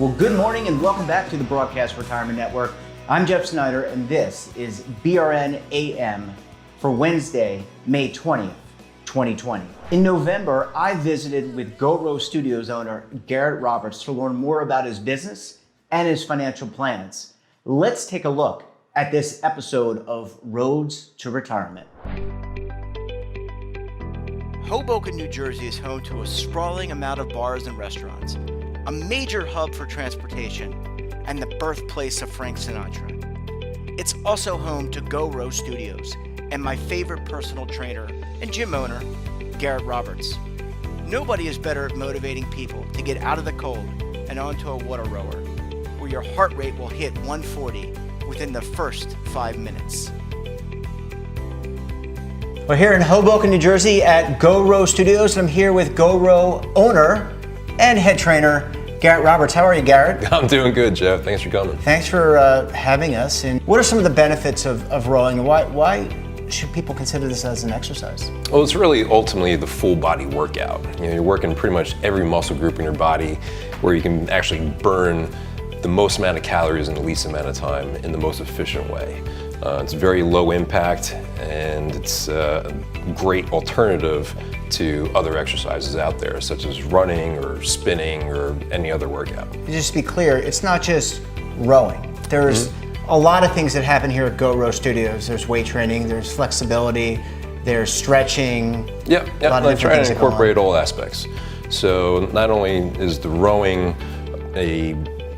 Well, good morning and welcome back to the Broadcast Retirement Network. I'm Jeff Snyder and this is BRN AM for Wednesday, May 20th, 2020. In November, I visited with GoRo Studios owner Garrett Roberts to learn more about his business and his financial plans. Let's take a look at this episode of Roads to Retirement. Hoboken, New Jersey is home to a sprawling amount of bars and restaurants, a major hub for transportation, and the birthplace of Frank Sinatra. It's also home to GoRo Studios and my favorite personal trainer and gym owner, Garrett Roberts. Nobody is better at motivating people to get out of the cold and onto a water rower, where your heart rate will hit 140 within the first 5 minutes. We're here in Hoboken, New Jersey at GoRo Studios, and I'm here with GoRo owner and head trainer, Garrett Roberts. How are you, Garrett? I'm doing good, Jeff. Thanks for coming. Thanks for having us. And what are some of the benefits of rowing? Why should people consider this as an exercise? Well, it's really ultimately the full body workout. You're working pretty much every muscle group in your body where you can actually burn the most amount of calories in the least amount of time in the most efficient way. It's very low impact and it's a great alternative to other exercises out there, such as running or spinning or any other workout. Just to be clear, it's not just rowing. There's a lot of things that happen here at GoRo Studios. There's weight training, there's flexibility, there's stretching. Yeah, I try to incorporate all aspects. So not only is the rowing a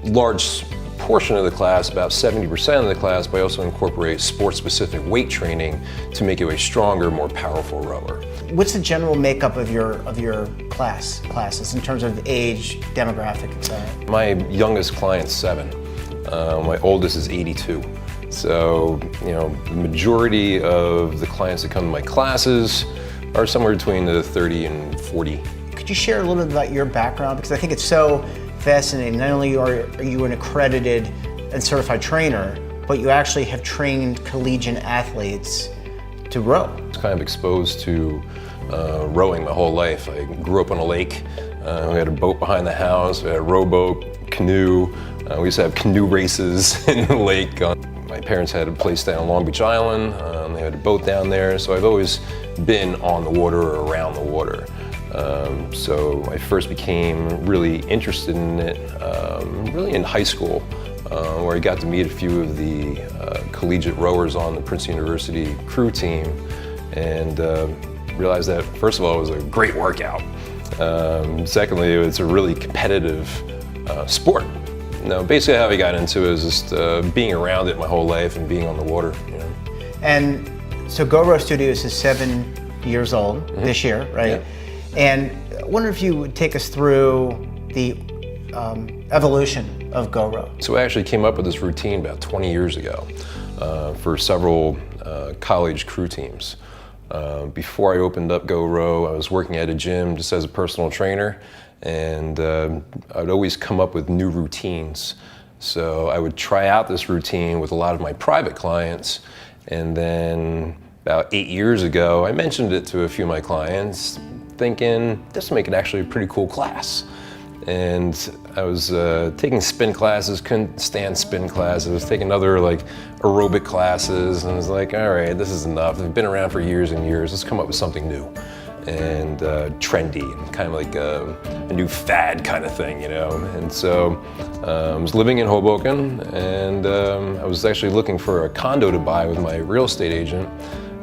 large portion of the class, about 70% of the class, but I also incorporate sport-specific weight training to make you a stronger, more powerful rower. What's the general makeup of your classes in terms of age, demographic, etc.? My youngest client's 7. My oldest is 82. So, the majority of the clients that come to my classes are somewhere between the 30 and 40. Could you share a little bit about your background? Because I think it's so fascinating. Not only are you an accredited and certified trainer, but you actually have trained collegiate athletes to row. I was kind of exposed to rowing my whole life. I grew up on a lake. We had a boat behind the house. We had a rowboat, canoe. We used to have canoe races in the lake. My parents had a place down on Long Beach Island. They had a boat down there. So I've always been on the water or around the water. So I first became really interested in it really in high school, where I got to meet a few of the collegiate rowers on the Princeton University crew team and realized that, first of all, it was a great workout. Secondly, it's a really competitive sport. Basically how I got into it is just being around it my whole life and being on the water. And so GoRo Studios is 7 years old this year, right? Yeah. And I wonder if you would take us through the evolution of GoRo. So I actually came up with this routine about 20 years ago for several college crew teams. Before I opened up GoRo, I was working at a gym just as a personal trainer, and I'd always come up with new routines. So I would try out this routine with a lot of my private clients, and then about 8 years ago, I mentioned it to a few of my clients, thinking this will make it actually a pretty cool class. And I was taking spin classes, couldn't stand spin classes. I was taking other aerobic classes, and I was like, all right, this is enough. I've been around for years and years. Let's come up with something new and trendy, and kind of like a new fad kind of thing, And so I was living in Hoboken, and I was actually looking for a condo to buy with my real estate agent.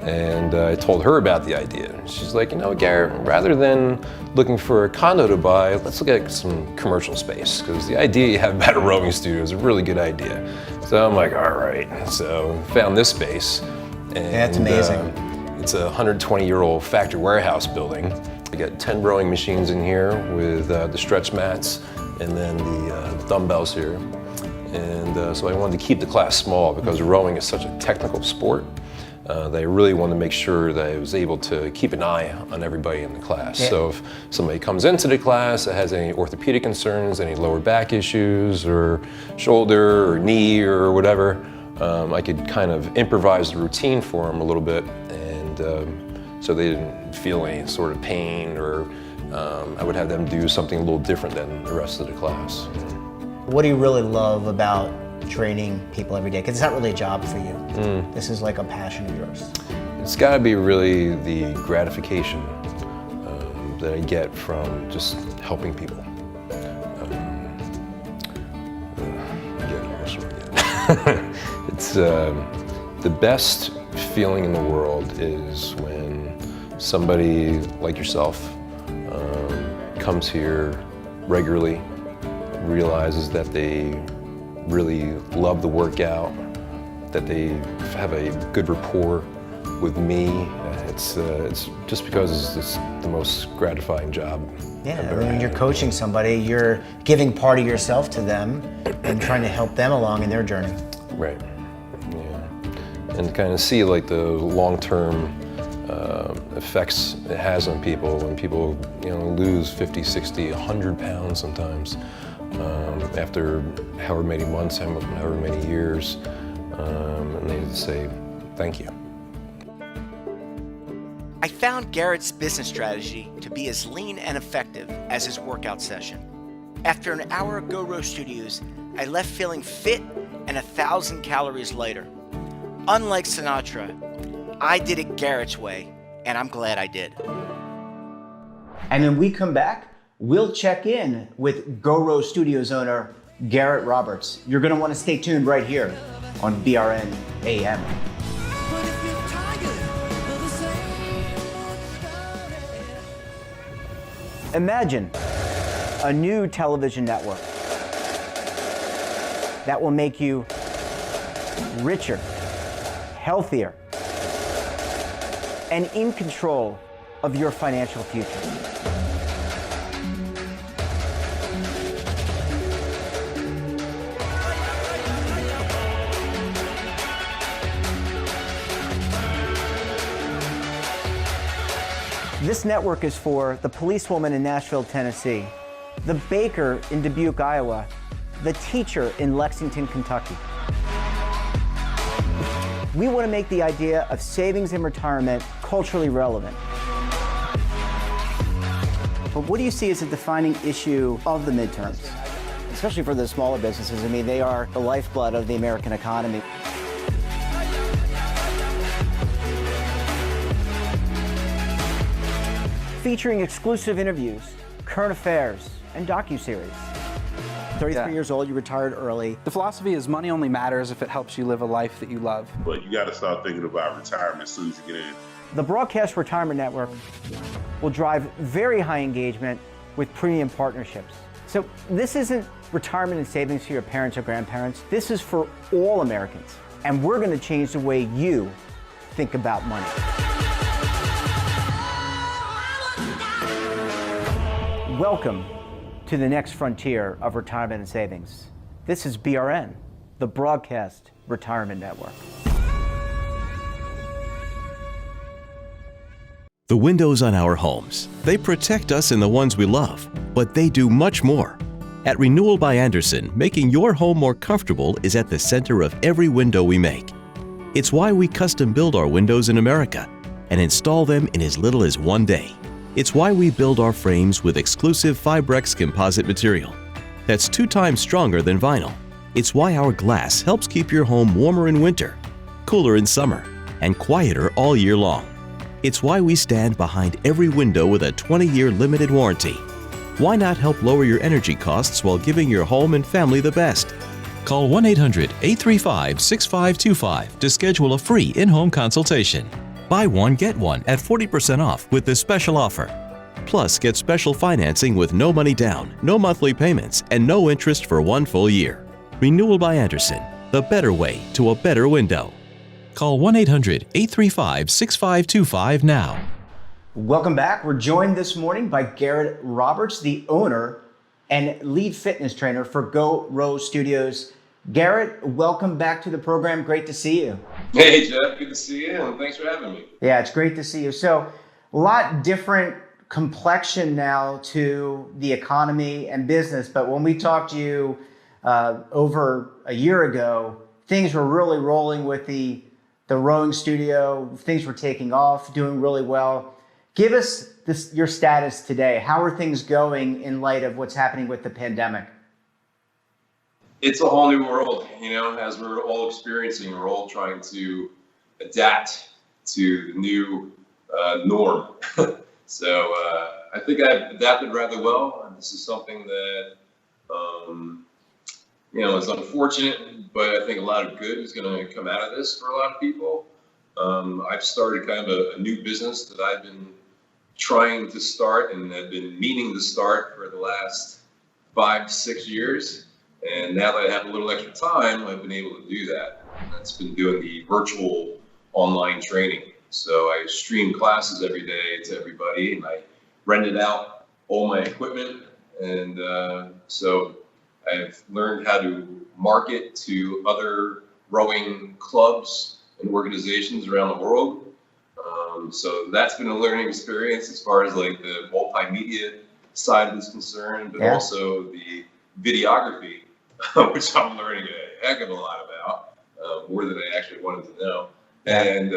And I told her about the idea. She's like, Garrett, rather than looking for a condo to buy, let's look at some commercial space, because the idea you have about a rowing studio is a really good idea. So I'm like, all right. So found this space. And, that's amazing. It's a 120-year-old factory warehouse building. I got 10 rowing machines in here with the stretch mats and then the dumbbells here. And so I wanted to keep the class small because rowing is such a technical sport. They really wanted to make sure that I was able to keep an eye on everybody in the class. Yeah. So if somebody comes into the class that has any orthopedic concerns, any lower back issues, or shoulder or knee or whatever, I could kind of improvise the routine for them a little bit, and so they didn't feel any sort of pain, or I would have them do something a little different than the rest of the class. What do you really love about training people every day? Because it's not really a job for you. This is like a passion of yours. It's got to be really the gratification that I get from just helping people. I get emotional again. It's the best feeling in the world is when somebody like yourself comes here regularly, realizes that they really love the workout, that they have a good rapport with me. It's just because it's the most gratifying job. Yeah, I mean, when you're coaching somebody, you're giving part of yourself to them and trying to help them along in their journey. Right. Yeah. And kind of see like the long-term effects it has on people when people, lose 50, 60, 100 pounds sometimes after however many months, however many years, and they say, thank you. I found Garrett's business strategy to be as lean and effective as his workout session. After an hour at GoRo Studios, I left feeling fit and 1,000 calories lighter. Unlike Sinatra, I did it Garrett's way, and I'm glad I did. And when we come back, we'll check in with GoRo Studios owner Garrett Roberts. You're going to want to stay tuned right here on BRN AM. Imagine a new television network that will make you richer, healthier, and in control of your financial future. This network is for the policewoman in Nashville, Tennessee, the baker in Dubuque, Iowa, the teacher in Lexington, Kentucky. We want to make the idea of savings and retirement culturally relevant. But what do you see as a defining issue of the midterms? Especially for the smaller businesses. I mean, they are the lifeblood of the American economy. Featuring exclusive interviews, current affairs, and docuseries. 33 years old, you retired early. The philosophy is money only matters if it helps you live a life that you love. But you got to start thinking about retirement as soon as you get in. The Broadcast Retirement Network will drive very high engagement with premium partnerships. So this isn't retirement and savings for your parents or grandparents. This is for all Americans. And we're going to change the way you think about money. Welcome to the next frontier of retirement and savings. This is BRN, the Broadcast Retirement Network. The windows on our homes, they protect us and the ones we love, but they do much more. At Renewal by Andersen, making your home more comfortable is at the center of every window we make. It's why we custom build our windows in America and install them in as little as 1 day. It's why we build our frames with exclusive Fibrex composite material that's 2 times stronger than vinyl. It's why our glass helps keep your home warmer in winter, cooler in summer, and quieter all year long. It's why we stand behind every window with a 20-year limited warranty. Why not help lower your energy costs while giving your home and family the best? Call 1-800-835-6525 to schedule a free in-home consultation. Buy one, get one at 40% off with this special offer. Plus, get special financing with no money down, no monthly payments, and no interest for 1 full year. Renewal by Andersen, the better way to a better window. Call 1-800-835-6525 now. Welcome back. We're joined this morning by Garrett Roberts, the owner and lead fitness trainer for GoRo Studios. Garrett, welcome back to the program. Great to see you. Hey, Jeff. Good to see you, and thanks for having me. Yeah, it's great to see you. So, a lot different complexion now to the economy and business, but when we talked to you over a year ago, things were really rolling with the rowing studio. Things were taking off, doing really well. Give us your status today. How are things going in light of what's happening with the pandemic? it's a whole new world, as we're all experiencing. We're all trying to adapt to the new norm. So I think I've adapted rather well. And this is something that, is unfortunate, but I think a lot of good is going to come out of this for a lot of people. I've started kind of a new business that I've been trying to start and have been meaning to start for the last 5 to 6 years. And now that I have a little extra time, I've been able to do that. And that's been doing the virtual online training. So I stream classes every day to everybody, and I rented out all my equipment. And so I've learned how to market to other rowing clubs and organizations around the world. So that's been a learning experience as far as like the multimedia side is concerned, but also the videography, which I'm learning a heck of a lot about, more than I actually wanted to know. And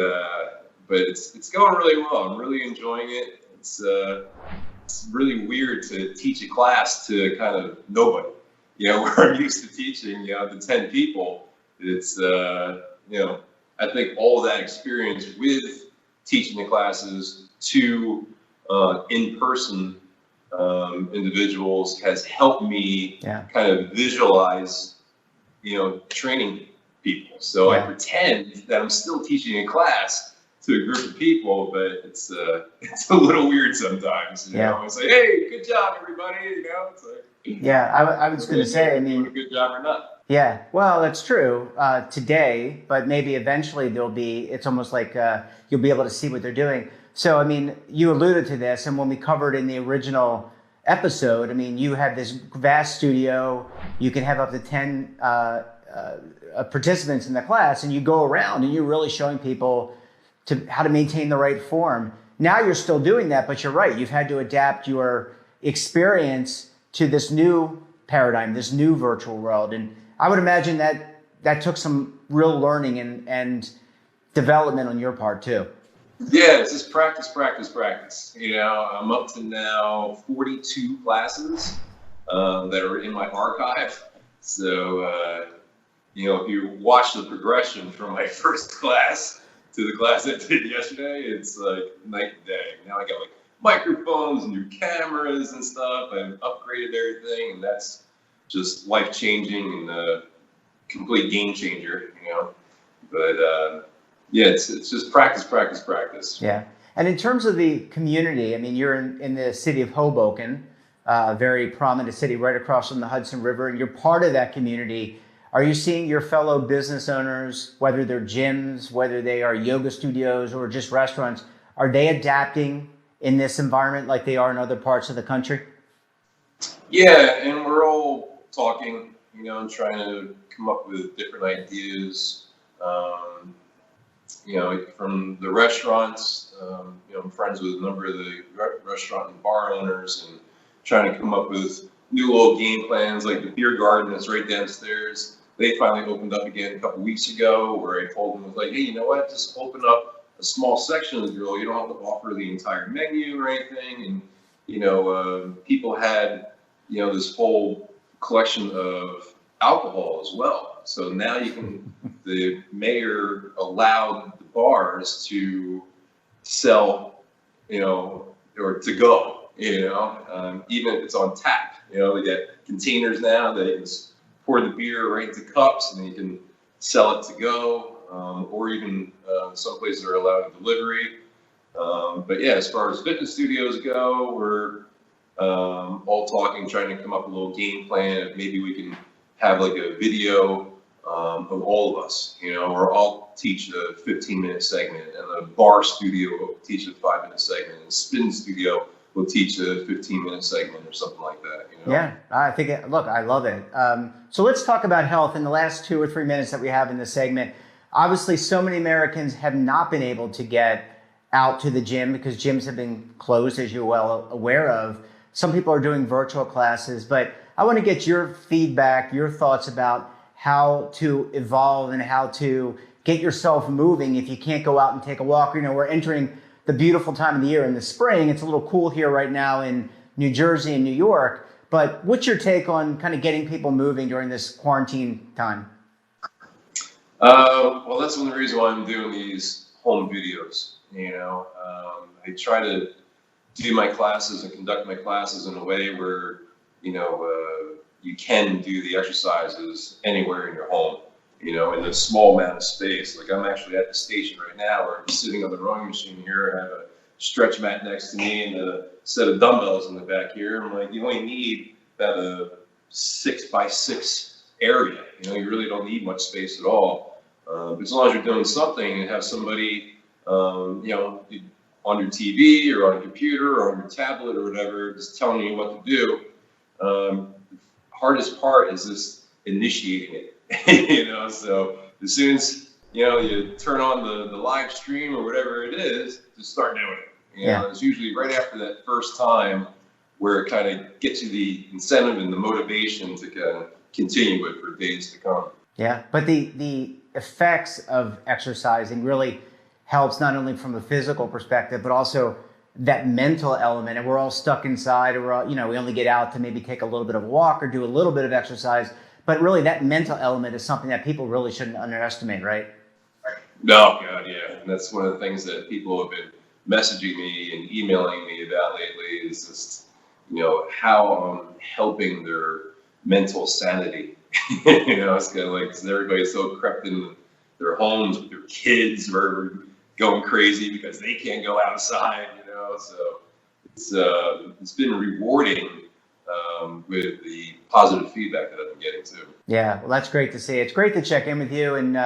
but it's going really well. I'm really enjoying it. It's really weird to teach a class to kind of nobody. Where I'm used to teaching, to 10 people. It's I think all of that experience with teaching the classes to in-person individuals has helped me kind of visualize, training people. So I pretend that I'm still teaching a class to a group of people, but it's a little weird sometimes. I say, "Hey, good job, everybody." It's like, I was going to say, I mean, doing a good job or not. Yeah, well, that's true today, but maybe eventually it's almost like you'll be able to see what they're doing. So, I mean, you alluded to this, and when we covered in the original episode, I mean, you have this vast studio, you can have up to 10 participants in the class, and you go around and you're really showing people how to maintain the right form. Now you're still doing that, but you're right, you've had to adapt your experience to this new paradigm, this new virtual world. And I would imagine that took some real learning and development on your part too. Yeah, it's just practice. I'm up to now 42 classes that are in my archive. So, if you watch the progression from my first class to the class I did yesterday, it's like night and day. Now I got like microphones, new cameras and stuff. I've upgraded everything, and that's just life-changing and a complete game changer, But it's just practice. Yeah. And in terms of the community, I mean, you're in the city of Hoboken, very prominent city right across from the Hudson River, and you're part of that community. Are you seeing your fellow business owners, whether they're gyms, whether they are yoga studios or just restaurants, are they adapting in this environment like they are in other parts of the country? Yeah, and we're all talking, and trying to come up with different ideas. From the restaurants, I'm friends with a number of the restaurant and bar owners, and trying to come up with new little game plans, like the beer garden that's right downstairs. They finally opened up again a couple weeks ago, where I told them, was like, hey, you know what, just open up a small section of the grill. You don't have to offer the entire menu or anything. And, people had, this whole collection of alcohol as well. So now the mayor allowed the bars to sell, or to go, even if it's on tap. They got containers now that you can pour the beer right into cups, and you can sell it to go, or even some places are allowing delivery. But yeah, as far as fitness studios go, we're all talking, trying to come up with a little game plan. Maybe we can have like a video of all of us, or I'll teach a 15-minute segment, and the bar studio will teach a 5-minute segment, and the spin studio will teach a 15-minute segment or something like that. Yeah, I think, I love it. So let's talk about health in the last 2 or 3 minutes that we have in this segment. Obviously, so many Americans have not been able to get out to the gym because gyms have been closed, as you're well aware of. Some people are doing virtual classes, but I want to get your feedback, your thoughts about how to evolve and how to get yourself moving if you can't go out and take a walk. We're entering the beautiful time of the year in the spring. It's a little cool here right now in New Jersey and New York, But what's your take on kind of getting people moving during this quarantine time? Well, that's one of the reasons why I'm doing these home videos. I try to do my classes and conduct my classes in a way where, you can do the exercises anywhere in your home, in a small amount of space. Like I'm actually at the station right now where I'm sitting on the rowing machine here. I have a stretch mat next to me and a set of dumbbells in the back here. I'm like, you only need about a 6x6 area. You really don't need much space at all. But as long as you're doing something and have somebody, on your TV or on a computer or on your tablet or whatever, just telling you what to do. Hardest part is just initiating it, so as soon as, you turn on the live stream or whatever it is, just start doing it. It's usually right after that first time where it kind of gets you the incentive and the motivation to kind of continue it for days to come. Yeah, but the effects of exercising really helps not only from a physical perspective, but also that mental element. And we're all stuck inside, or we're all, we only get out to maybe take a little bit of a walk or do a little bit of exercise. But really that mental element is something that people really shouldn't underestimate, right? No, God, yeah. And that's one of the things that people have been messaging me and emailing me about lately is just, how I'm helping their mental sanity. It's kind of like, cause everybody's so crept in their homes with their kids or going crazy because they can't go outside, so it's been rewarding with the positive feedback that I've been getting too. Yeah, well, that's great to see. It's great to check in with you, and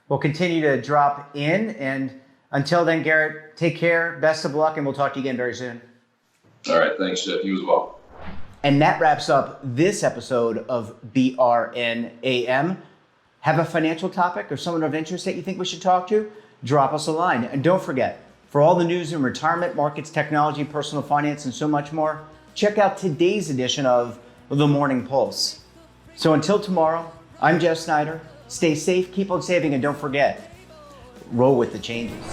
we'll continue to drop in. And until then, Garrett, take care, best of luck, and we'll talk to you again very soon. All right, thanks, Jeff. You as well. And that wraps up this episode of BRN AM. Have a financial topic or someone of interest that you think we should talk to? Drop us a line. And don't forget, for all the news in retirement, markets, technology, personal finance, and so much more, check out today's edition of The Morning Pulse. So until tomorrow, I'm Jeff Snyder. Stay safe, keep on saving, and don't forget, roll with the changes.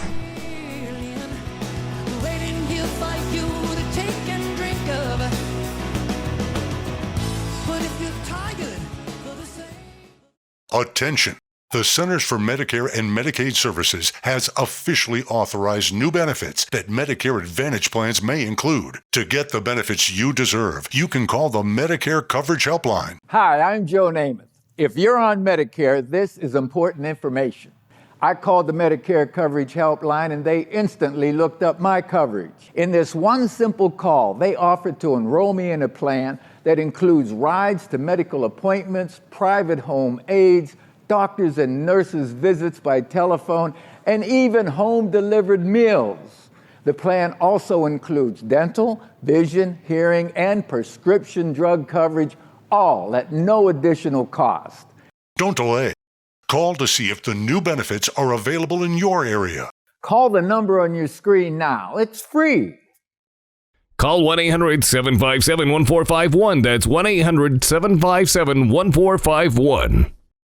Attention! The Centers for Medicare and Medicaid Services has officially authorized new benefits that Medicare Advantage plans may include. To get the benefits you deserve, you can call the Medicare Coverage Helpline. Hi, I'm Joe Namath. If you're on Medicare, this is important information. I called the Medicare Coverage Helpline and they instantly looked up my coverage. In this one simple call, they offered to enroll me in a plan that includes rides to medical appointments, private home aides, doctors and nurses' visits by telephone, and even home-delivered meals. The plan also includes dental, vision, hearing, and prescription drug coverage, all at no additional cost. Don't delay. Call to see if the new benefits are available in your area. Call the number on your screen now. It's free. Call 1-800-757-1451. That's 1-800-757-1451.